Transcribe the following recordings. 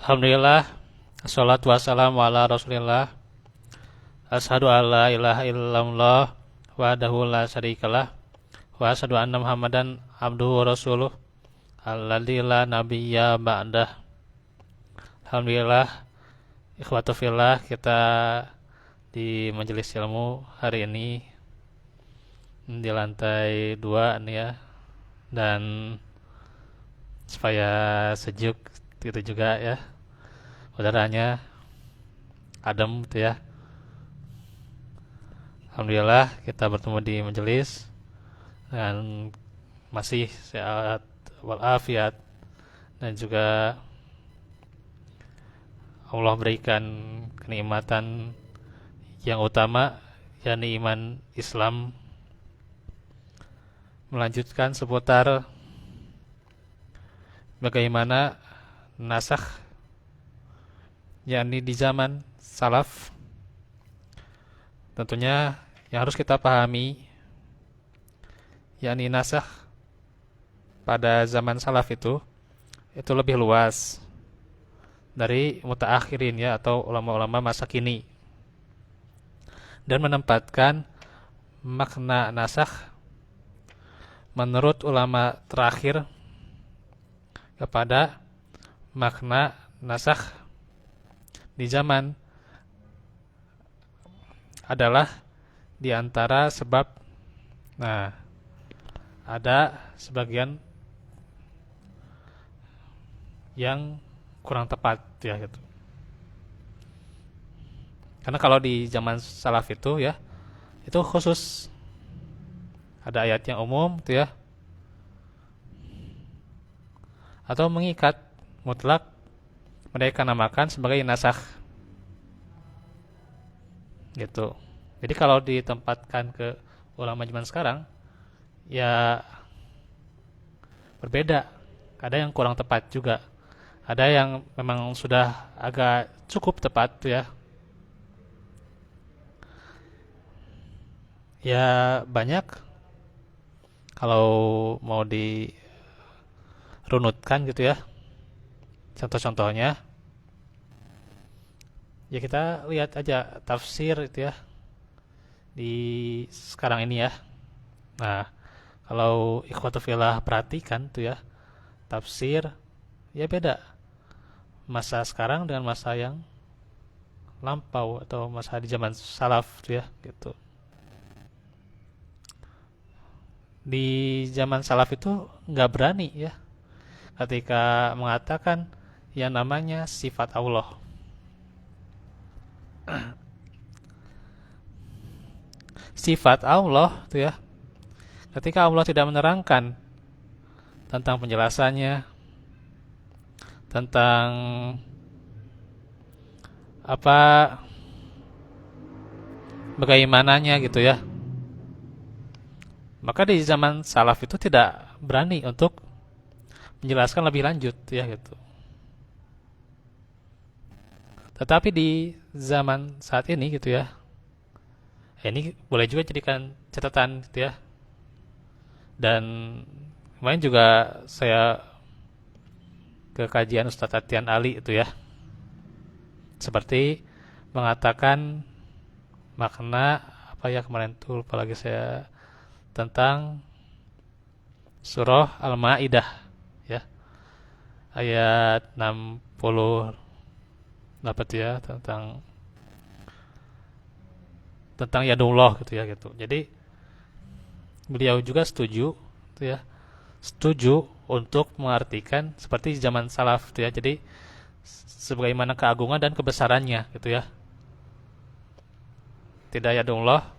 Alhamdulillah, assalatu wassalamu ala rasulillah. Ashadu an la ilaha illallah wahdahu la syarikalah wa ashadu anna muhammadan abduhu wa rasuluh alladzi la nabiyya ba'dah. Alhamdulillah, ikhwatu fillah, kita di majelis ilmu hari ini di lantai 2 nih ya. Dan supaya sejuk gitu juga ya, udaranya adem gitu ya. Alhamdulillah kita bertemu di majelis dan masih sehat walafiat, dan juga Allah berikan kenikmatan yang utama, yakni iman Islam. Melanjutkan seputar bagaimana nasakh, yakni di zaman salaf. Tentunya yang harus kita pahami, yakni nasakh pada zaman salaf itu lebih luas dari mutaakhirin ya, atau ulama-ulama masa kini, dan menempatkan makna nasakh menurut ulama terakhir kepada makna nasakh di zaman adalah di antara sebab. Nah, ada sebagian yang kurang tepat ya gitu. Karena kalau di zaman salaf itu ya, itu khusus ada ayat yang umum gitu ya, atau mengikat mutlak, mereka namakan sebagai nasakh gitu. Jadi kalau ditempatkan ke ulama zaman sekarang ya berbeda, ada yang kurang tepat juga, ada yang memang sudah agak cukup tepat ya. Ya banyak, kalau mau dirunutkan gitu ya, contoh-contohnya ya kita lihat aja tafsir itu ya di sekarang ini ya. Nah, kalau ikhwatu fillah perhatikan tuh ya, tafsir ya beda masa sekarang dengan masa yang lampau atau masa di zaman salaf tuh ya gitu. Di zaman salaf itu nggak berani ya ketika mengatakan yang namanya sifat Allah. Sifat Allah tuh ya, ketika Allah tidak menerangkan tentang penjelasannya, tentang apa bagaimananya gitu ya, maka di zaman salaf itu tidak berani untuk menjelaskan lebih lanjut ya gitu. Tetapi di zaman saat ini gitu ya, ini boleh juga jadikan catatan gitu ya. Dan kemarin juga saya ke kajian Ustadz Atian Ali itu ya, seperti mengatakan makna apa ya kemarin tuh, lupa lagi saya, tentang surah Al-Maidah ya, ayat 60 dapat ya, tentang yadullah gitu ya gitu. Jadi beliau juga setuju gitu ya, setuju untuk mengartikan seperti zaman salaf gitu ya. Jadi sebagaimana keagungan dan kebesarannya gitu ya. Tidak yadullah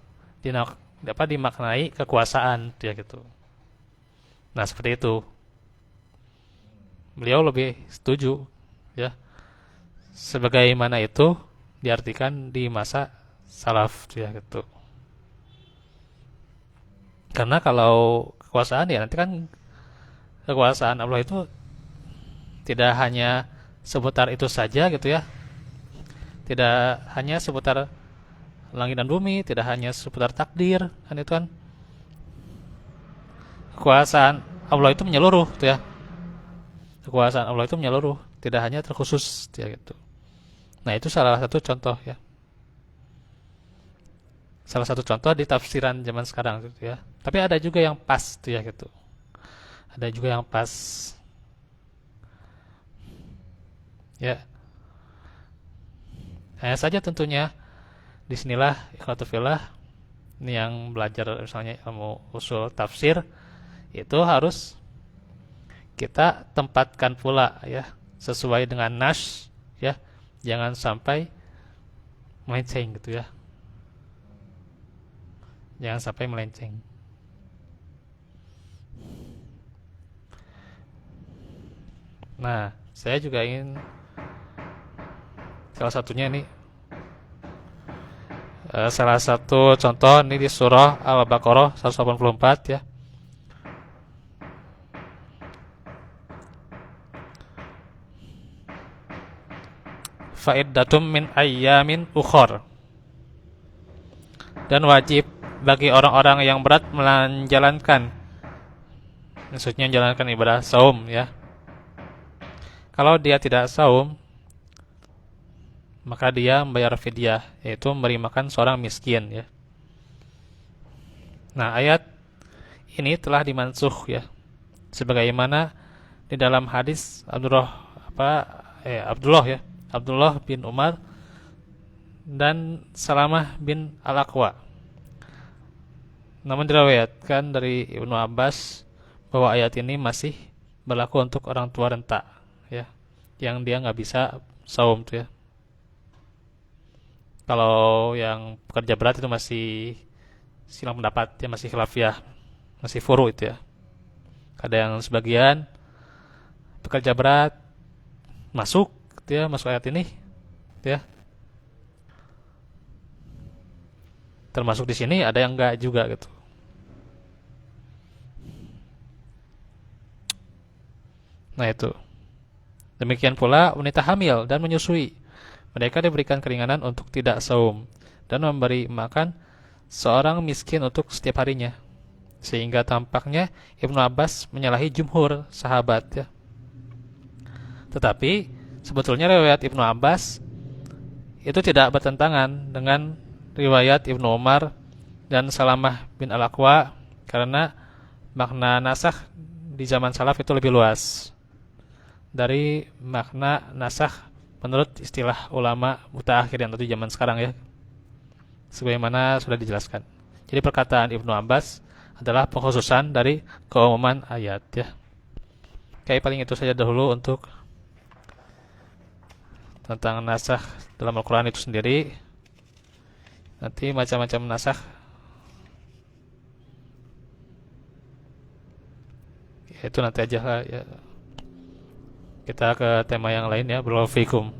dapat dimaknai kekuasaan gitu ya gitu. Nah, seperti itu. Beliau lebih setuju ya, sebagaimana itu diartikan di masa salaf ya gitu. Karena kalau kekuasaan ya nanti kan kekuasaan Allah itu tidak hanya seputar itu saja gitu ya. Tidak hanya seputar langit dan bumi, tidak hanya seputar takdir, kan itu kan. Kekuasaan Allah itu menyeluruh gitu ya. Kekuasaan Allah itu menyeluruh. tidak hanya terkhusus ya gitu. Nah, itu salah satu contoh ya. Salah satu contoh di tafsiran zaman sekarang gitu ya. Tapi ada juga yang pas tuh ya gitu. Ada juga yang pas ya. Hanya saja tentunya disinilah ikhwatufillah ini yang belajar misalnya ilmu usul tafsir itu harus kita tempatkan pula ya sesuai dengan nas ya, jangan sampai melenceng gitu ya, jangan sampai melenceng. Nah, saya juga ingin salah satunya ini salah satu contoh ini di surah Al-Baqarah 184 ya. Fa'iddatum min ayyamin ukhor. Dan wajib bagi orang-orang yang berat menjalankan, maksudnya menjalankan ibadah saum ya. Kalau dia tidak saum, maka dia membayar fidyah, yaitu memberi makan seorang miskin ya. Nah, ayat ini telah dimansuh ya. Sebagaimana di dalam hadis Abdullah bin Umar dan Salamah bin Al-Aqwa. Namun diriwayatkan dari Ibnu Abbas bahwa ayat ini masih berlaku untuk orang tua renta ya, yang dia nggak bisa saum tuh ya. Kalau yang pekerja berat itu masih silang pendapat ya, masih khilafiyah, masih furu itu ya. Ada yang sebagian pekerja berat masuk gitu ya, masuk ayat ini gitu ya. Termasuk di sini ada yang enggak juga gitu. Nah, itu. Demikian pula wanita hamil dan menyusui. Mereka diberikan keringanan untuk tidak saum dan memberi makan seorang miskin untuk setiap harinya. Sehingga tampaknya Ibnu Abbas menyalahi jumhur sahabat ya. Tetapi sebetulnya riwayat Ibnu Abbas itu tidak bertentangan dengan riwayat Ibnu Umar dan Salamah bin Al-Aqwa, karena makna nasakh di zaman salaf itu lebih luas dari makna nasakh menurut istilah ulama mutaakhir yang di zaman sekarang ya, sebagaimana sudah dijelaskan. Jadi perkataan Ibnu Abbas adalah pengkhususan dari keumuman ayat ya. Kayak paling itu saja dahulu untuk tentang nasakh dalam Al-Quran itu sendiri. Nanti macam-macam nasakh ya, itu nanti aja lah ya. Kita ke tema yang lain ya. Barakallahu fikum.